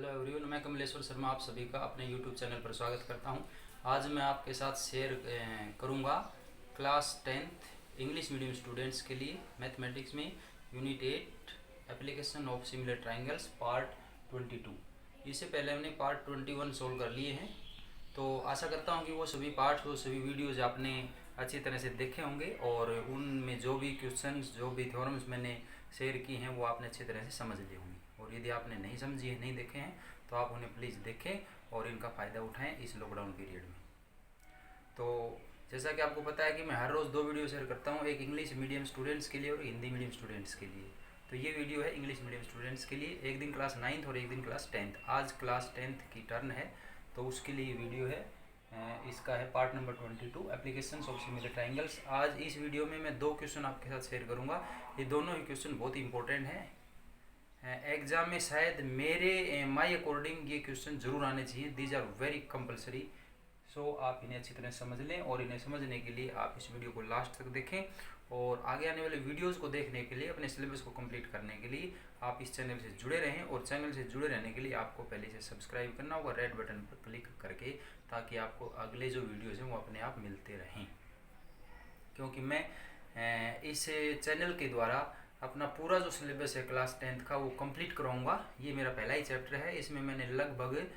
Hello everyone, मैं कमलेश्वर शर्मा आप सभी का अपने यूट्यूब चैनल पर स्वागत करता हूं। आज मैं आपके साथ शेयर करूंगा class 10th English medium students के लिए मैथमेटिक्स में unit 8 application of similar triangles part 22। इससे पहले हमने पार्ट 21 सोल्व कर लिए हैं, तो आशा करता हूं कि वो सभी पार्ट्स वो सभी वीडियोज़ आपने अच्छी तरह से देखे होंगे और उनमें जो भी क्वेश्चंस जो भी थ्योरम्स मैंने शेयर की हैं वो आपने अच्छी तरह से समझ लिए होंगे। और यदि आपने नहीं समझी है, नहीं देखे हैं, तो आप उन्हें प्लीज़ देखें और इनका फ़ायदा उठाएं इस लॉकडाउन पीरियड में। तो जैसा कि आपको पता है कि मैं हर रोज़ 2 वीडियो शेयर करता हूं, एक इंग्लिश मीडियम स्टूडेंट्स के लिए और हिंदी मीडियम स्टूडेंट्स के लिए। तो ये वीडियो है इंग्लिश मीडियम स्टूडेंट्स के लिए, एक दिन क्लास 9th और एक दिन क्लास 10th। आज क्लास 10th की टर्न है, तो उसके लिए ये वीडियो है। इसका है part number 22 applications of similar triangles. आज इस वीडियो में मैं 2 क्वेश्चन आपके साथ शेयर करूंगा। ये दोनों ही क्वेश्चन बहुत ही इंपॉर्टेंट हैं। एग्जाम में शायद मेरे माय अकॉर्डिंग ये क्वेश्चन जरूर आने चाहिए। These are very compulsory. So आप इन्हें अच्छी तरह समझ लें और इन्हें समझने के लिए आप इस वीडियो को लास्ट तक देखें। और आगे आने वाले वीडियोस को देखने के लिए, अपने सिलेबस को कंप्लीट करने के लिए आप इस चैनल से जुड़े रहें। और चैनल से जुड़े रहने के लिए आपको पहले से सब्सक्राइब करना होगा रेड बटन पर क्लिक करके, ताकि आपको अगले जो वीडियोज़ हैं वो अपने आप मिलते रहें। क्योंकि मैं इस चैनल के द्वारा अपना पूरा जो सिलेबस है क्लास 10th का वो कंप्लीट कराऊंगा। ये मेरा पहला ही चैप्टर है। इसमें मैंने लगभग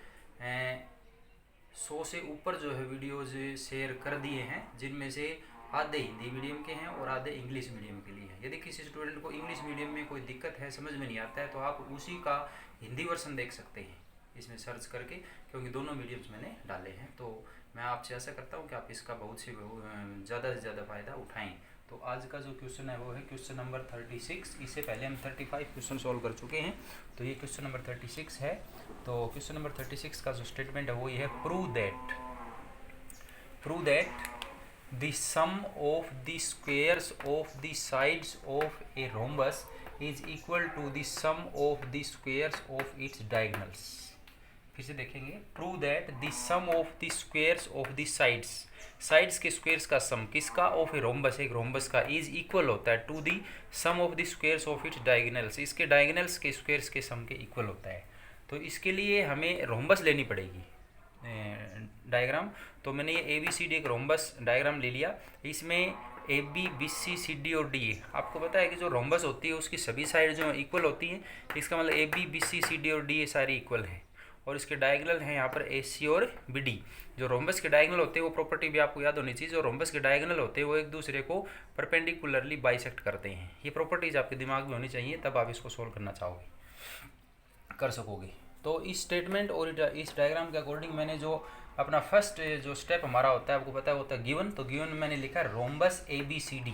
100 से ऊपर जो है वीडियोज़ शेयर कर दिए हैं, जिनमें से आधे हिंदी मीडियम के हैं और आधे इंग्लिश मीडियम के लिए हैं। यदि किसी स्टूडेंट को इंग्लिश मीडियम में कोई दिक्कत है, समझ में नहीं आता है, तो आप उसी का हिंदी वर्सन देख सकते हैं इसमें सर्च करके, क्योंकि दोनों मीडियम्स मैंने डाले हैं। तो मैं आपसे आशा करता हूँ कि आप इसका बहुत से ज़्यादा से ज़्यादा फ़ायदा उठाएँ। तो आज का जो क्वेश्चन है वो है क्वेश्चन नंबर 36। इससे पहले हम 35 क्वेश्चन सॉल्व कर चुके हैं, तो ये क्वेश्चन नंबर 36 है। तो क्वेश्चन नंबर 36 का जो स्टेटमेंट है वो ये है, prove that the sum of the squares of the sides of a rhombus is equal to the sum of the squares of its diagonals। फिर से देखेंगे, prove that the sum of the squares of the sides के squares का sum किसका, of a rhombus, एक rhombus का, is equal होता है to the sum of the squares of its diagonals, इसके डायगोनल्स के स्क्वेयर्स के सम के इक्वल होता है। तो इसके लिए हमें रोम्बस लेनी पड़ेगी डायग्राम। तो मैंने ये ABCD एक रोम्बस डायग्राम ले लिया। इसमें AB BC CD और D, आपको पता है कि जो रोम्बस होती है उसकी सभी साइड जो इक्वल होती हैं। इसका मतलब AB BC CD और D ये सारी इक्वल हैं। और इसके डायगोनल हैं यहाँ पर AC और BD। जो रोम्बस के डायगोनल होते हैं वो प्रॉपर्टी भी आपको याद होनी चाहिए, जो रोम्बस के डायगोनल होते हैं वो एक दूसरे को परपेंडिकुलरली बाइसेक्ट करते हैं। ये प्रॉपर्टीज आपके दिमाग में होनी चाहिए, तब आप इसको सोल्व करना चाहोगे, कर सकोगे। तो इस स्टेटमेंट और इस डायग्राम के अकॉर्डिंग मैंने जो अपना फर्स्ट जो स्टेप हमारा होता है, आपको पता है होता है गिवन। तो गिवन में मैंने लिखा है rhombus ABCD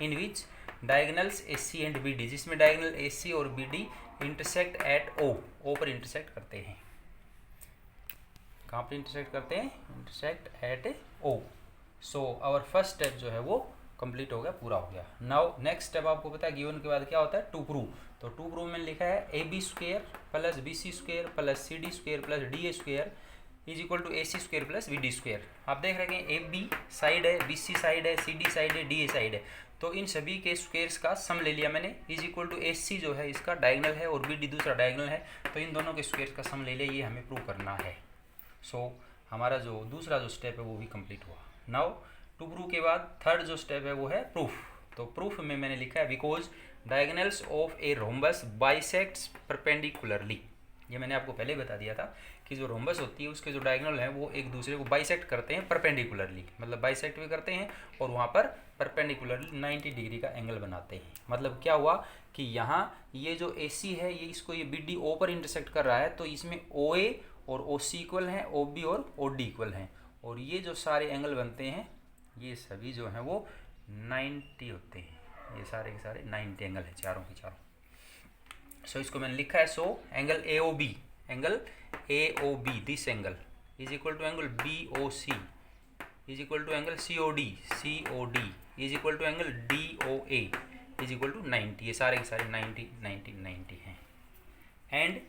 in which diagonals AC and BD, जिसमें डायगोनल AC और BD इंटरसेक्ट एट O पर इंटरसेक्ट करते हैं। कहाँ पर इंटरसेक्ट करते हैं? Intersect at O। So our first step जो है वो कंप्लीट हो गया, पूरा हो गया। नाउ नेक्स्ट स्टेप आपको पता है गिवन के बाद क्या होता है, टू प्रूव। तो टू प्रूव में लिखा है AB square plus BC square plus CD square plus DA square is equal to AC square plus BD square. आप देख रहे हैं AB साइड है, BC साइड है, CD साइड है, DA साइड है। तो इन सभी के स्क्वेयर्स का सम ले लिया मैंने, इज इक्वल टू AC जो है इसका डायगोनल है और BD दूसरा डायगोनल है, तो इन दोनों के स्क्वेयर्स का सम ले लिया। ये हमें प्रूव करना है। सो हमारा जो दूसरा जो स्टेप है वो भी कंप्लीट हुआ। नाउ टू प्रूव के बाद थर्ड जो स्टेप है वो है प्रूफ। तो प्रूफ में मैंने लिखा है because diagonals of a rhombus bisects perpendicularly. ये मैंने आपको पहले बता दिया था कि जो रोम्बस होती है उसके जो डायगोनल हैं वो एक दूसरे को बाइसेक्ट करते हैं परपेंडिकुलरली, मतलब बाइसेक्ट भी करते हैं और वहाँ पर परपेंडिकुलरली 90 डिग्री का एंगल बनाते हैं। मतलब क्या हुआ कि यहाँ ये जो AC है ये इसको ये BD O पर इंटरसेक्ट कर रहा है, तो इसमें OA और OC इक्वल हैं, OB और OD इक्वल हैं, और ये जो सारे एंगल बनते हैं ये सभी जो हैं वो 90 होते हैं। ये सारे के सारे 90 एंगल है, चारों के चारों। सो इसको मैंने लिखा है, so angle AOB this angle is equal to angle BOC is equal to angle COD is equal to angle DOA is equal to 90। ये सारे के सारे 90 हैं। And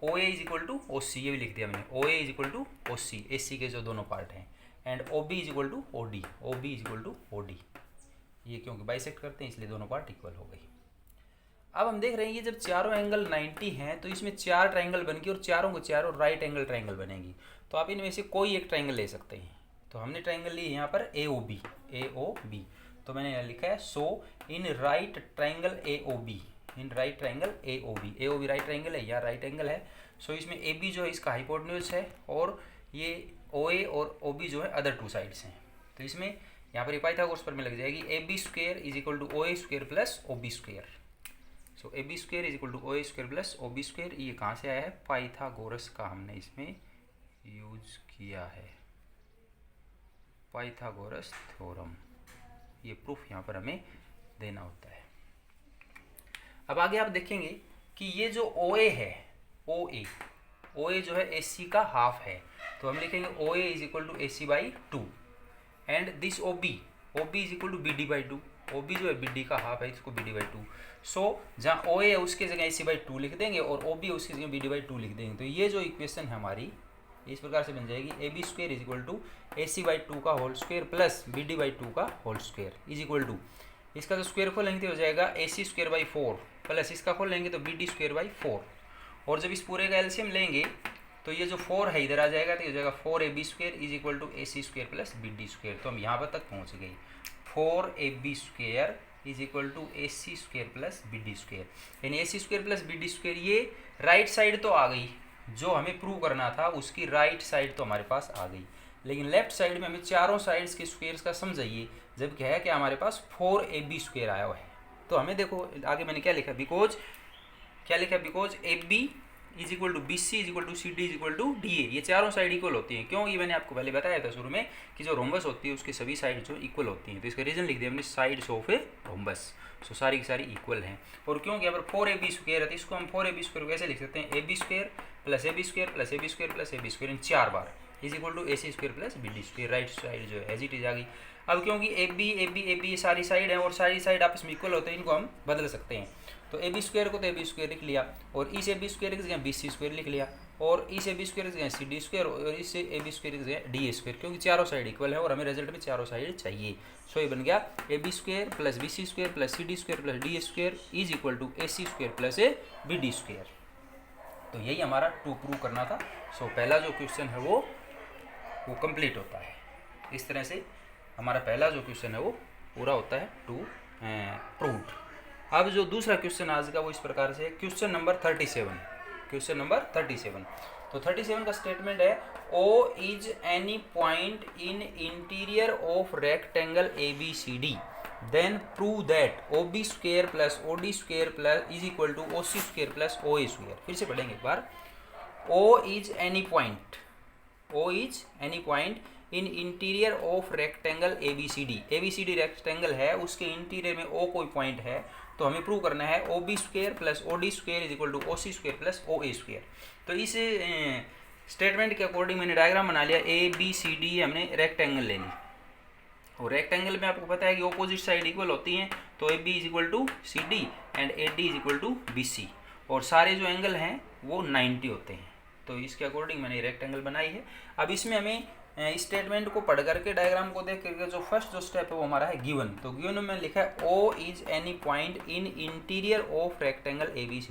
OA is equal to OC, ये भी लिख दिया मैंने, OA is equal to OC, AC के जो दोनों पार्ट हैं। And OB is equal to OD, ये क्योंकि बाइसेक्ट करते हैं इसलिए दोनों पार्ट इक्वल हो गई। अब हम देख रहे हैं ये जब चारों एंगल 90 हैं तो इसमें 4 ट्रायंगल बन के और चारों को चारों राइट एंगल ट्रायंगल बनेगी। तो आप इनमें से कोई एक ट्रायंगल ले सकते हैं। तो हमने ट्रायंगल लिए यहाँ पर ए ओ बी। तो मैंने यहाँ लिखा है so in right triangle A O B, in right triangle A O B right triangle है, यहाँ राइट एंगल है। सो इसमें ए बी जो है इसका हाइपोटेन्यूज है और ये ओ ए और ओ बी जो है अदर टू साइड्स हैं। तो इसमें यहाँ पर पाइथागोरस पर में लग जाएगी A B square is equal to O A square plus O B square. So A B square is equal to O A square plus O B square. ये कहाँ से आया है? पाइथागोरस का हमने इसमें यूज किया है, पाइथागोरस थ्योरम। ये प्रूफ यहाँ पर हमें देना होता है। अब आगे आप देखेंगे कि ये जो ओ ए है, ओ ए जो है ए सी का हाफ है। तो हम लिखेंगे O A is equal to A C by two and this O B is equal to B D by two. O B जो है बी डी का हाफ है, इसको B D by two. So जहाँ ओ ए है उसके जगह ए C by to लिख देंगे और ओ बी है उसकी जगह बी डी बाई टू लिख देंगे। तो ये जो इक्वेशन है हमारी इस प्रकार से बन जाएगी A B square is equal to A C by two का whole square plus B D by two का whole square is equal to, इसका जो स्क्वेयर खोलेंगे तो हो जाएगा A C square by four plus इसका खोल लेंगे तो B D square by four. और जब इस पूरे का एलसीएम लेंगे तो ये जो 4 है इधर आ जाएगा तो ये हो जाएगा 4 A B square is equal to A C square plus B D square. तो हम यहाँ पर तक पहुँच गए। 4 A B square is equal to A C square plus B D square, यानी A C square plus B D square. ये right side तो आ गई, जो हमें प्रूव करना था उसकी राइट साइड तो हमारे पास आ गई, लेकिन लेफ्ट साइड में हमें चारों साइड्स के स्क्वेयर्स का समझाइए। जब क्या है कि हमारे पास 4 ए बी स्क्वेयर आया हुआ है। तो हमें देखो आगे मैंने क्या लिखा, because A B is equal to B C is equal to C D is equal to D A. ये चारों साइड इक्वल होती हैं। क्यों? ये मैंने आपको पहले बताया था शुरू में कि जो रोम्बस होती है उसकी सभी साइड जो इक्वल होती हैं। तो इसका रीजन लिख दिया हमने, साइड्स ऑफ ए रोम्बस। सो सारी की सारी इक्वल हैं। और क्योंकि यहाँ पर 4 ए बी स्क्वेयर है तो इसको हम 4 ए बी स्क्वेयर कैसे लिख सकते हैं? A B square plus A B square plus A B square plus A B square इन 4 बार is equal to A C square plus B D square. Right side जो है एज इट इज आ गई। अब क्योंकि ए बी सारी side है और सारी साइड आपस में इक्वल होते हैं, इनको हम बदल सकते हैं। तो ए बी स्क्वेयर को तो ए बी स्क्वेयर लिख लिया और इस ए बी स्क्वेयर की जगह बी सी स्क्वेयर लिख लिया और इस ए बी स्क्वेयर की जगह सी डी स्क्वेयर और इस ए बी स्क्वेयर की जगह डी ए स्क्वेयर, क्योंकि चारों साइड इक्वल है और हमें रिजल्ट में चारों साइड चाहिए। सो ये बन गया A B square plus B C square plus C D square plus D A square is equal to A C square plus A B D square. तो यही हमारा टू प्रूव करना था। सो पहला जो क्वेश्चन है वो कंप्लीट होता है। इस तरह से हमारा पहला जो क्वेश्चन है वो पूरा होता है, टू प्रूव्ड। अब जो दूसरा क्वेश्चन आज का वो इस प्रकार से है, क्वेश्चन नंबर 37। तो 37 का स्टेटमेंट है O is any point in interior of rectangle A B C D then prove that O B square plus O D square plus is equal to O C square plus O A square. फिर से पढ़ेंगे एक बार। O is any point in interior of rectangle A B C D rectangle है, उसके interior में ओ कोई point है तो हमें प्रूव करना है O B square plus O D square is equal to O C square plus O A square. तो इस स्टेटमेंट के अकॉर्डिंग मैंने डायग्राम बना लिया। ए बी सी डी हमने रेक्टेंगल ले ली और रेक्टेंगल में आपको पता है कि ऑपोजिट साइड इक्वल होती हैं। तो A B is equal to C D and A D is equal to B C और सारे जो एंगल हैं वो 90 होते हैं। तो इसके अकॉर्डिंग मैंने रेक्टेंगल बनाई है। अब इसमें हमें इस स्टेटमेंट को पढ़ करके डायग्राम को देख करके जो फर्स्ट जो स्टेप है वो हमारा है गिवन। तो गिवन में मैंने लिखा है O is any point in interior of rectangle A B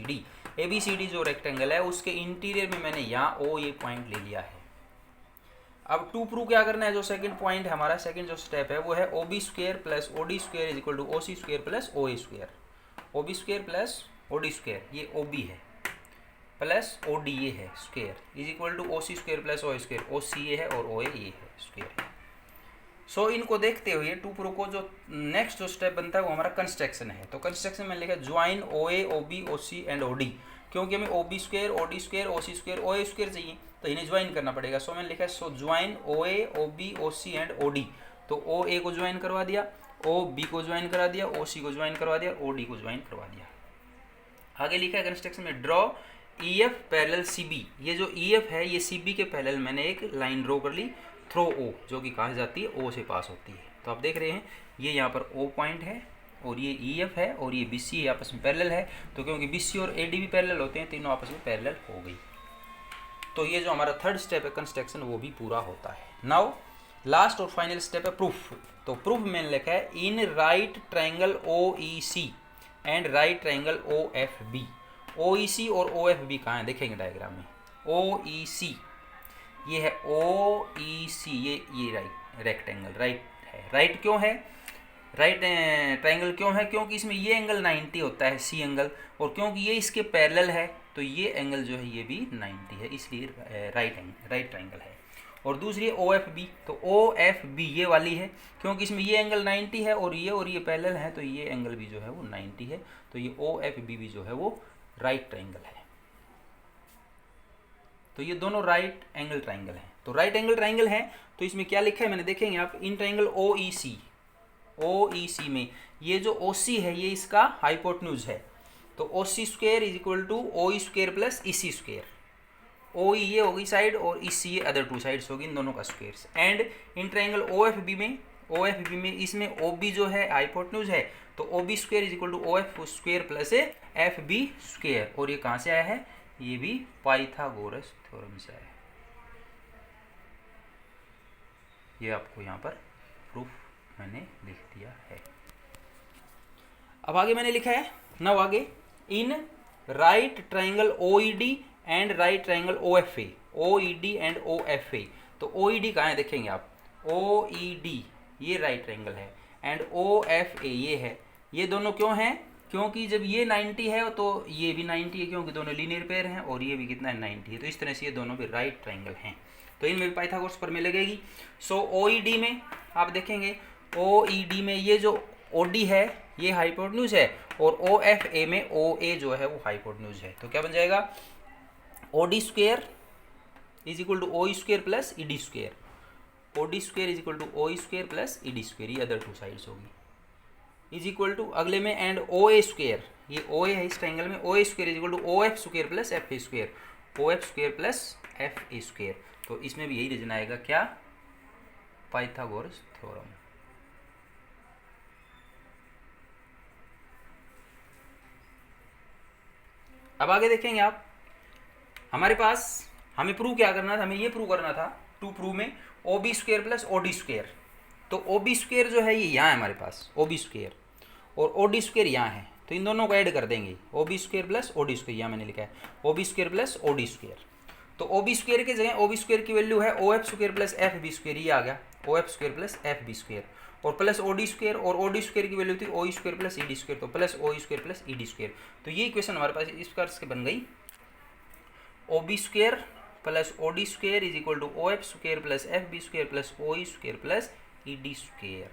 C D जो रेक्टेंगल है उसके इंटीरियर में मैंने यहाँ ओ ये पॉइंट ले लिया है। अब टू प्रूव क्या करना है, जो सेकंड पॉइंट है हमारा, सेकंड जो स्टेप है वो है O B square plus O D square is equal to O C square plus O A square. O B square plus O D square, ये ओ बी है, प्लस ओ डी ए है square is equal to O C square plus O square, O C A है और O ए है square है। सो इनको देखते हुए टू प्रो को जो नेक्स्ट जो स्टेप बनता है वो हमारा कंस्ट्रक्शन है। तो कंस्ट्रक्शन में लिखा join O A O B O C and O D, क्योंकि हमें O B square O D square O C square O A square चाहिए तो इन्हें ज्वाइन करना पड़ेगा। सो मैंने लिखा है so join O A O B O C and O D. तो ओ ए को ज्वाइन करवा दिया, ओ बी को ज्वाइन करा दिया, ओ सी को ज्वाइन करवा दिया, ओ डी को ज्वाइन करवा दिया। आगे लिखा है कंस्ट्रक्शन में draw E F parallel C B. ये जो ई एफ है ये सी बी के पैरेलल मैंने एक लाइन ड्रॉ कर ली थ्रो ओ, जो कि कहाँ से जाती है, ओ से पास होती है। तो आप देख रहे हैं ये यहाँ पर ओ पॉइंट है और ये ई एफ है और ये बी सी आपस में पैरेलल है। तो क्योंकि बी सी और ए डी भी पैरेलल होते हैं, तीनों आपस में पैरेलल हो गई। तो ये जो हमारा थर्ड स्टेप है कंस्ट्रक्शन वो भी पूरा होता है। नाउ लास्ट और फाइनल स्टेप है प्रूफ। तो प्रूफ मैंने लिखा है in right triangle O E C and right triangle O F B. O E C और ओ एफ बी कहाँ है, देखेंगे डायग्राम में। ओ ई सी ये है, ओ ई सी ये राइट रेक्टेंगल राइट है। राइट क्यों है, राइट ट्राइंगल क्यों है, क्योंकि इसमें ये एंगल 90 होता है, सी एंगल, और क्योंकि ये इसके पैरेलल है तो ये एंगल जो है ये भी 90 है, इसलिए राइट ट्राइंगल है। और दूसरी ओ एफ बी, तो ओ एफ बी ये वाली है, क्योंकि इसमें ये एंगल 90 है और ये पैरेलल है, तो ये एंगल भी जो है वो 90 है, तो ये ओ एफ बी भी जो है वो राइट ट्राइंगल है। तो ये दोनों राइट एंगल ट्राइंगल हैं। तो राइट एंगल ट्राइंगल है तो इसमें क्या लिखा है मैंने, देखेंगे आप, इन ट्राइंगल ओ ई सी में ये जो ओ सी है ये इसका हाइपोटेन्यूज है, तो O C square is equal to O E square plus E C square. O E ये होगी साइड और ई सी ये अदर टू साइड्स होगी, इन दोनों का square. And in triangle O F B में इसमें ओ बी जो है हाइपोटेन्यूज है, तो O B square is equal to O F square plus F B square. और ये कहाँ से आया है, ये भी पाइथागोरस थ्योरम से आया है। ये आपको यहाँ पर प्रूफ मैंने लिख दिया है। अब आगे मैंने लिखा है, नाउ आगे, in right triangle O E D and right triangle O F A, O E D and O F A. तो ओ ई डी कहाँ है, देखेंगे आप, ओ ई डी ये राइट ट्राइंगल है एंड ओ एफ ए ये है। ये दोनों क्यों हैं, क्योंकि जब ये 90 है तो ये भी 90 है, क्योंकि दोनों लीनियर पेयर हैं, और ये भी कितना है 90 है, तो इस तरह से ये दोनों भी राइट ट्राइंगल हैं। तो इनमें भी पाइथागोरस प्रमेय लगेगी। सो ओ ई डी में आप देखेंगे, ओ ई डी में ये जो ओ डी है ये हाइपोटेन्यूज है, और ओ एफ ए में ओ ए जो है वो हाइपोटेन्यूज है। तो क्या बन जाएगा, O D square is equal to O E square plus E D square, O D square is equal to O E square plus E D square, ये अदर टू साइड्स होगी, इज इक्वल टू अगले में and O A square, ये ओ ए है इस triangle में, O A square is equal to O F square plus F A square, O F square plus F A square. तो इसमें भी यही रीजन आएगा, क्या, पाइथागोरस थ्योरम। अब आगे देखेंगे आप, हमारे पास हमें प्रूव क्या करना था, हमें ये प्रूव करना था टू प्रूव में O B square plus O D square. तो ओ बी स्क्वेयर जो है ये यहाँ है हमारे पास, ओ बी स्क्वेयर, और ओ डी स्क्वेयर यहाँ है, तो इन दोनों को ऐड कर देंगे, O B square plus O D square, यहाँ मैंने लिखा है O B square plus O D square. तो ओ बी स्क्वेयर की जगह ओ बी स्क्वेयर की वैल्यू है O F square plus F B square, ये आ गया O F square plus F B square, और प्लस ओ डी स्क्वेयर, और ओ डी स्क्वेयर की वैल्यू थी O E square plus E D square, तो plus O E square plus E D square. तो ये इक्वेशन हमारे पास इस प्रकार से बन गई, O B square plus O D square is equal to O F square plus F B square plus O E square plus E D square.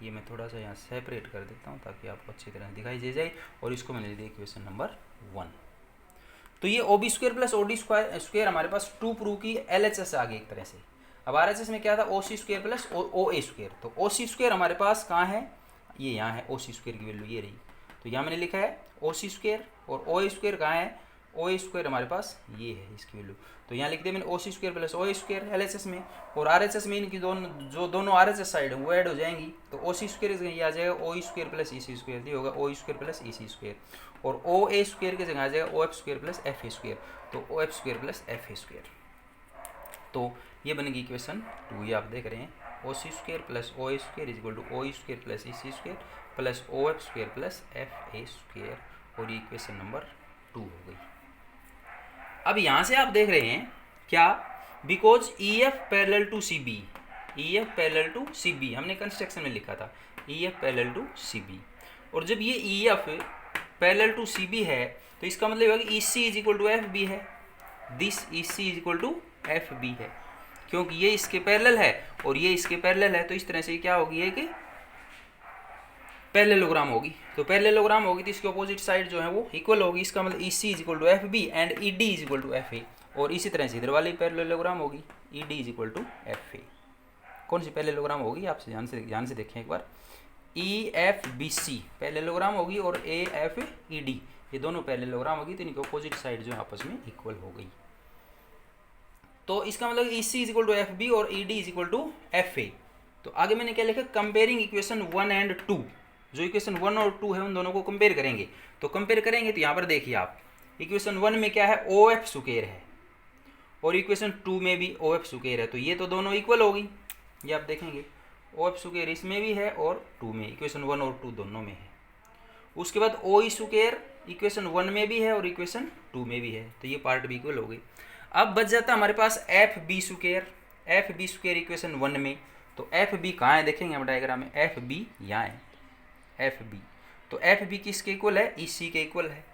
ये मैं थोड़ा सा यहाँ सेपरेट कर देता हूँ ताकि आपको अच्छी तरह दिखाई दे जाए, और इसको मैंने लिख दिया इक्वेशन नंबर 1। तो ये O B square plus O D square हमारे पास टू प्रूव की एल एच एस आ गई एक तरह से। अब आर एच एस में क्या था, ओ C square plus O A square. तो ओ सी स्क्वेयर हमारे पास कहाँ है, ये यहाँ है, ओ सी स्क्वेयर की वैल्यू ये रही, तो यहाँ मैंने लिखा है ओ सी स्क्वेयर, और ओ ए स्क्वेयर कहाँ है, ओ ए स्क्वेयर हमारे पास ये है इसकी वैल्यू, तो यहाँ लिख दिया मैंने ओ C square plus O A square L H S में। और आर एच एस में इनकी दोनों आर एच एस साइड है वो ऐड हो जाएंगी, तो ओ सी स्क्वेयर ये आ जाएगा O E square plus E C square, ये होगा O E square plus E C square, और ओ ए स्क्वेयर की जगह आ जाएगा O F square plus F A square, तो O F square plus F A square. तो ये बनेगी इक्वेशन 2, ये आप देख रहे हैं, O C square plus O A square is equal to O E square plus E C square plus O F square plus F A square, और ये इक्वेशन नंबर 2 हो गई। अब यहाँ से आप देख रहे हैं क्या, because E F parallel to C B, E F parallel to C B हमने कंस्ट्रक्शन में लिखा था, E F parallel to C B, और जब ये E F parallel to C B है तो इसका मतलब है कि E C is equal to F B है, this E C is equal to F B है, क्योंकि ये इसके पैरेलल है और ये इसके पैरेलल है, तो इस तरह से क्या होगी, है कि पैरेललोग्राम होगी। तो पैरेललोग्राम होगी तो इसकी अपोजिट साइड जो है वो इक्वल होगी, इसका मतलब E C is equal to F B and E D is equal to F A, और इसी तरह से इधर वाली पैरेललोग्राम होगी, E D is equal to F A. कौन सी पैरेललोग्राम होगी, आपसे ध्यान से देखें एक बार, E F B C parallelogram होगी, और ए एफ ई डी ये दोनों पैरेललोग्राम होगी, तो इनकी अपोजिट साइड जो आपस में इक्वल हो गई। तो इसका मतलब E C is equal to F B और E D is equal to F A. तो आगे मैंने क्या लिखा, कंपेयरिंग इक्वेशन 1 एंड 2, जो इक्वेशन 1 और 2 है उन दोनों को कंपेयर करेंगे। तो कंपेयर करेंगे तो यहाँ पर देखिए आप, इक्वेशन 1 में क्या है, ओ एफ स्क्वायर है, और इक्वेशन 2 में भी ओ एफ स्क्वायर है, तो ये तो दोनों इक्वल हो गई, ये आप देखेंगे ओ एफ स्क्वायर इसमें भी है और 2 में, इक्वेशन 1 और 2 दोनों में है। उसके बाद ओ स्क्वायर इक्वेशन 1 में भी है और इक्वेशन 2 में भी है, तो ये पार्ट भी इक्वल हो गई। अब बच जाता है हमारे पास एफ बी स्क्वायर इक्वेशन 1 में, तो एफ बी कहाँ है देखेंगे हम डायग्राम में, एफ बी यहाँ है, एफ बी, तो एफ बी किसके इक्वल है, ई सी के इक्वल है,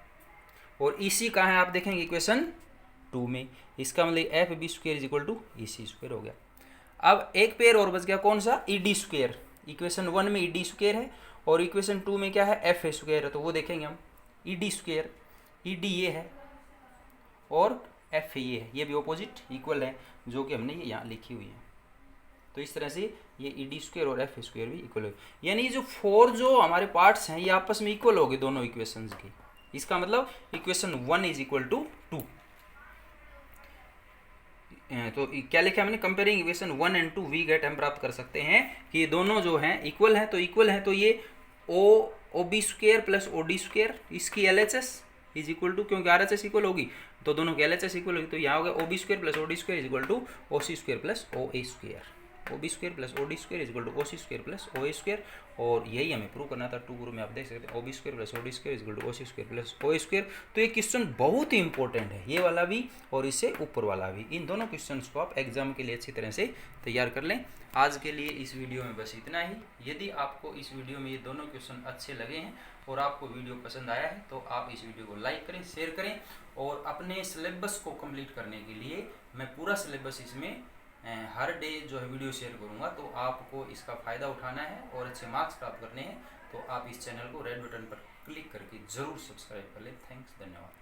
और ई सी कहाँ है आप देखेंगे इक्वेशन 2 में, इसका मतलब F B square is equal to E C square हो गया। अब एक पेयर और बच गया कौन सा, ई डी स्क्वायर, इक्वेशन 1 में ई डी स्क्वायर है और इक्वेशन 2 में क्या है, एफ ए स्क्वायर है, तो वो देखेंगे हम ई डी स्क्वायर, ई डी ये है और एफ ये है, ये भी ऑपोजिट इक्वल है जो कि हमने ये यहाँ लिखी हुई है। तो इस तरह से ये ई डी स्क्वायर और एफ स्क्वायर भी इक्वल हो, यानी जो 4 जो हमारे पार्ट्स हैं ये आपस में इक्वल हो गए दोनों इक्वेशंस के। इसका मतलब इक्वेशन 1 इज इक्वल टू 2। तो क्या लिखा हमने, comparing equation 1 and 2 we get, हम प्राप्त कर सकते हैं कि ये दोनों जो हैं इक्वल हैं, तो इक्वल हैं, तो ये O B square plus O D square, इसकी L H S is equal to, क्योंकि आर एच एस इक्वल होगी तो दोनों की एल एच एस इक्वल होगी, तो यहाँ हो गया O B square plus O D square is equal to O C square plus O A square, O B square plus O D square is equal to O C square plus O A square. और यही हमें prove करना था 2 group में, आप देख सकते हैं O B square plus O D square is equal to O C square plus O A square. तो ये क्वेश्चन बहुत ही इंपॉर्टेंट है, ये वाला भी और इससे ऊपर वाला भी, इन दोनों क्वेश्चंस को आप एग्जाम के लिए अच्छी तरह से तैयार कर लें। आज के लिए इस वीडियो में बस इतना ही। यदि आपको इस वीडियो में ये दोनों क्वेश्चन अच्छे लगे हैं और आपको वीडियो पसंद आया है तो आप इस वीडियो को लाइक करें, शेयर करें, और अपने सिलेबस को कंप्लीट करने के लिए मैं पूरा सिलेबस इसमें हर डे जो है वीडियो शेयर करूंगा, तो आपको इसका फ़ायदा उठाना है और अच्छे मार्क्स प्राप्त करने हैं, तो आप इस चैनल को रेड बटन पर क्लिक करके ज़रूर सब्सक्राइब कर लें। थैंक्स, धन्यवाद।